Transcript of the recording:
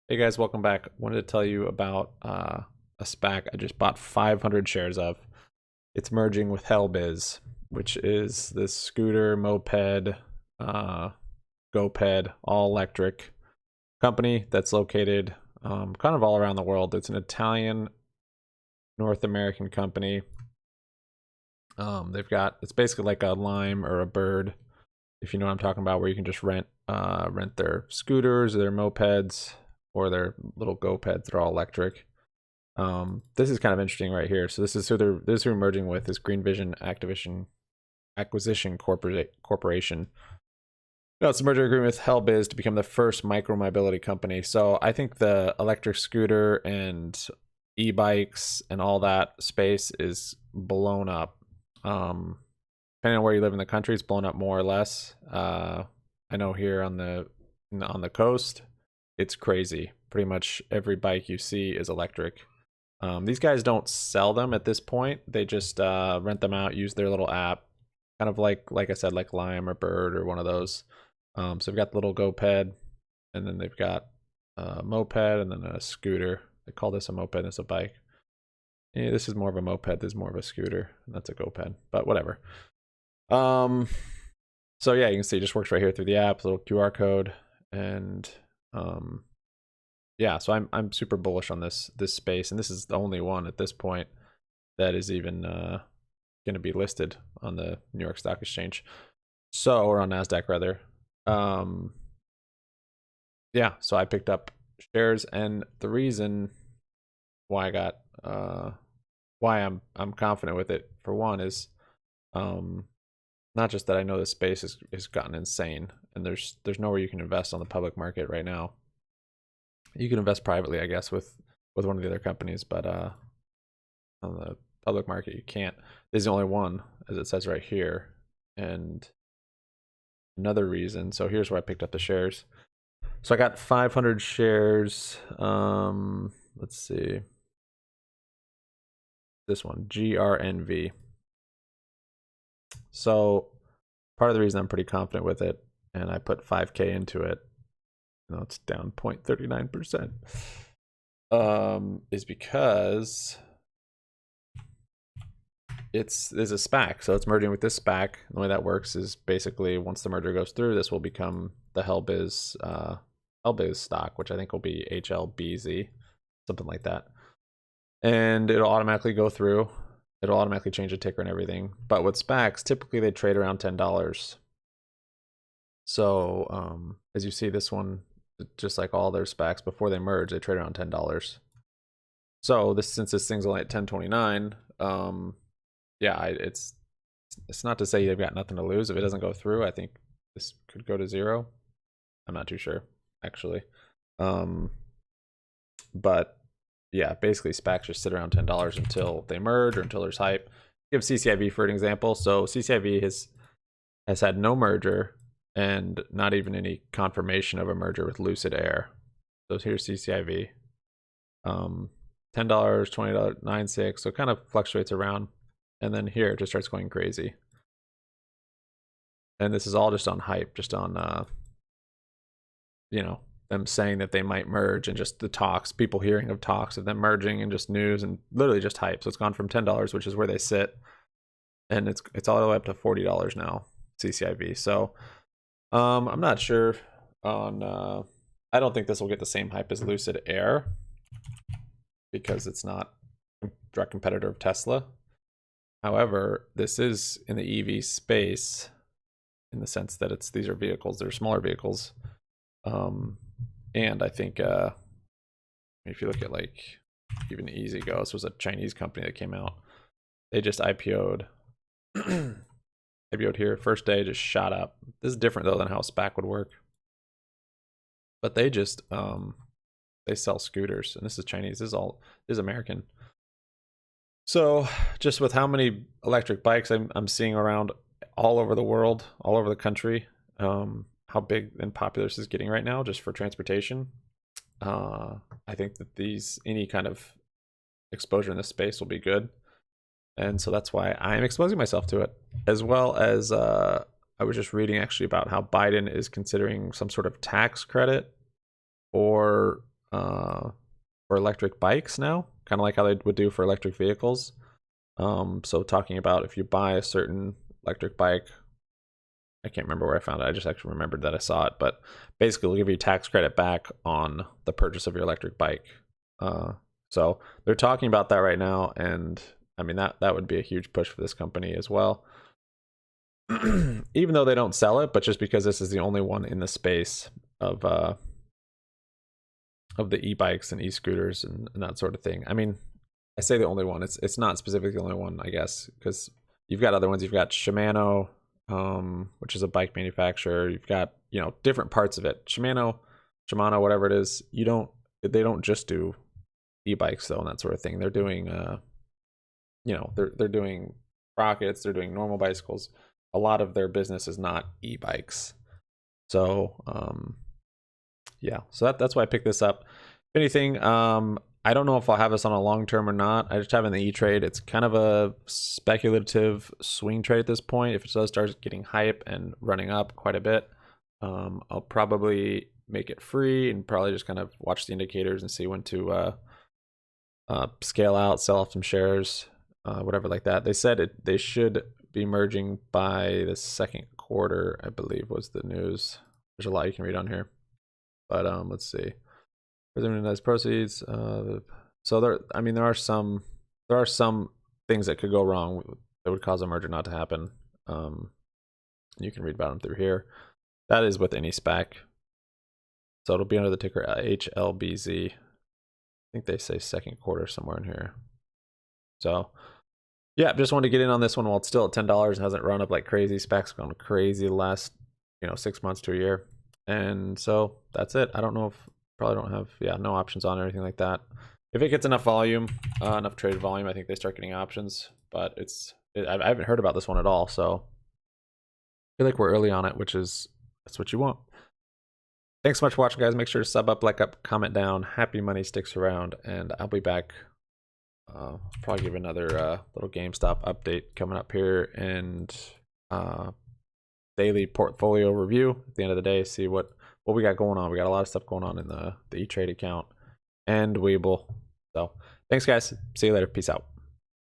Hey guys, welcome back. Wanted to tell you about a SPAC I just bought 500 shares of. It's merging with Hellbiz, which is this scooter, moped, uh, GoPed, all electric company that's located kind of all around the world. It's an Italian North American company. It's basically like a Lime or a Bird, if you know what I'm talking about, where you can just rent their scooters, their mopeds, or their little GoPeds. They're all electric. This is kind of interesting right here. So this is who we're merging with is Green Vision Acquisition Corporation. No, it's a merger agreement with Hellbiz to become the first micro-mobility company. So I think the electric scooter and e-bikes and all that space is blown up. Depending on where you live in the country, it's blown up more or less. I know here on the coast, it's crazy. Pretty much every bike you see is electric. These guys don't sell them at this point. They just rent them out, use their little app, kind of like I said, like Lime or Bird or one of those. So they've got the little GoPed, and then they've got a moped, and then a scooter. They call this a moped. It's a bike. Yeah, this is more of a moped. This is more of a scooter. And that's a GoPed, but whatever. So yeah, you can see it just works right here through the app, little QR code, and yeah. So I'm super bullish on this space, and this is the only one at this point that is even going to be listed on the New York Stock Exchange, or on Nasdaq rather. Yeah, so I picked up shares, and the reason why why I'm confident with it, for one, is not just that I know this space has gotten insane, and there's nowhere you can invest on the public market right now. You can invest privately, I guess, with one of the other companies, but on the public market you can't. This is the only one, as it says right here. And another reason, so here's where I picked up the shares. So I got 500 shares. Let's see. This one, GRNV. So part of the reason I'm pretty confident with it, and I put 5K into it, it's down 0.39%, is because there's a SPAC. So it's merging with this SPAC. The way that works is basically once the merger goes through, this will become the Hellbiz stock, which I think will be HLBZ, something like that. And it'll automatically go through. It'll automatically change the ticker and everything. But with SPACs, typically they trade around $10. So as you see, this one, just like all their SPACs before they merge, they trade around $10. So since this thing's only at 10.29, yeah, it's not to say they've got nothing to lose if it doesn't go through. I think this could go to zero. I'm not too sure, actually. But yeah, basically SPACs just sit around $10 until they merge or until there's hype. Give CCIV for an example. So CCIV has had no merger and not even any confirmation of a merger with Lucid Air. So here's CCIV. $10, $20, 9.6. So it kind of fluctuates around. And then here it just starts going crazy. And this is all just on hype, just on them saying that they might merge, and just the talks, people hearing of talks of them merging, and just news, and literally just hype. So it's gone from $10, which is where they sit, and it's all the way up to $40 now, CCIV. So I'm not sure on I don't think this will get the same hype as Lucid Air, because it's not a direct competitor of Tesla. However, this is in the EV space, in the sense that these are vehicles, they're smaller vehicles. And I think if you look at like even EasyGo, this was a Chinese company that came out. They just IPO'd. IPO'd here, first day, just shot up. This is different though than how a SPAC would work. But they just they sell scooters, and this is Chinese. This is American. So just with how many electric bikes I'm seeing around all over the world, all over the country, how big and popular this is getting right now just for transportation, I think that any kind of exposure in this space will be good. And so that's why I'm exposing myself to it, as well as I was just reading actually about how Biden is considering some sort of tax credit or for electric bikes now, kind of like how they would do for electric vehicles. So talking about if you buy a certain electric bike, I can't remember where I found it. I just actually remembered that I saw it, but basically it'll give you tax credit back on the purchase of your electric bike. So they're talking about that right now, and I mean that would be a huge push for this company as well. Even though they don't sell it, but just because this is the only one in the space of the e-bikes and e-scooters and that sort of thing. I mean, I say the only one. It's not specifically the only one, I guess, because you've got other ones. You've got Shimano, which is a bike manufacturer. You've got, you know, different parts of it. Shimano, whatever it is. They don't just do e-bikes though and that sort of thing. They're doing, you know, they're doing rockets. They're doing normal bicycles. A lot of their business is not e-bikes. So, yeah, so that's why I picked this up. If anything, I don't know if I'll have this on a long term or not. I just have it in the E-Trade. It's kind of a speculative swing trade at this point. If it does start getting hype and running up quite a bit, I'll probably make it free and probably just kind of watch the indicators and see when to scale out, sell off some shares, whatever like that. They said they should be merging by the second quarter, I believe was the news. There's a lot you can read on here, but let's see. Presumably nice proceeds. So there are some things that could go wrong that would cause a merger not to happen. You can read about them through here. That is with any SPAC. So it'll be under the ticker HLBZ. I think they say second quarter somewhere in here. So yeah, just wanted to get in on this one while it's still at $10 and hasn't run up like crazy. SPAC's gone crazy the last 6 months to a year. And so that's it. I don't know if probably don't have no options on or anything like that. If it gets enough volume, enough trade volume, I think they start getting options. But I haven't heard about this one at all, so I feel like we're early on it, that's what you want. Thanks so much for watching, guys. Make sure to sub up, like up, comment down. Happy money sticks around, and I'll be back. Probably give another little GameStop update coming up here, and daily portfolio review at the end of the day. See what we got going on. We got a lot of stuff going on in the E-Trade account and Webull. So thanks, guys. See you later. Peace out.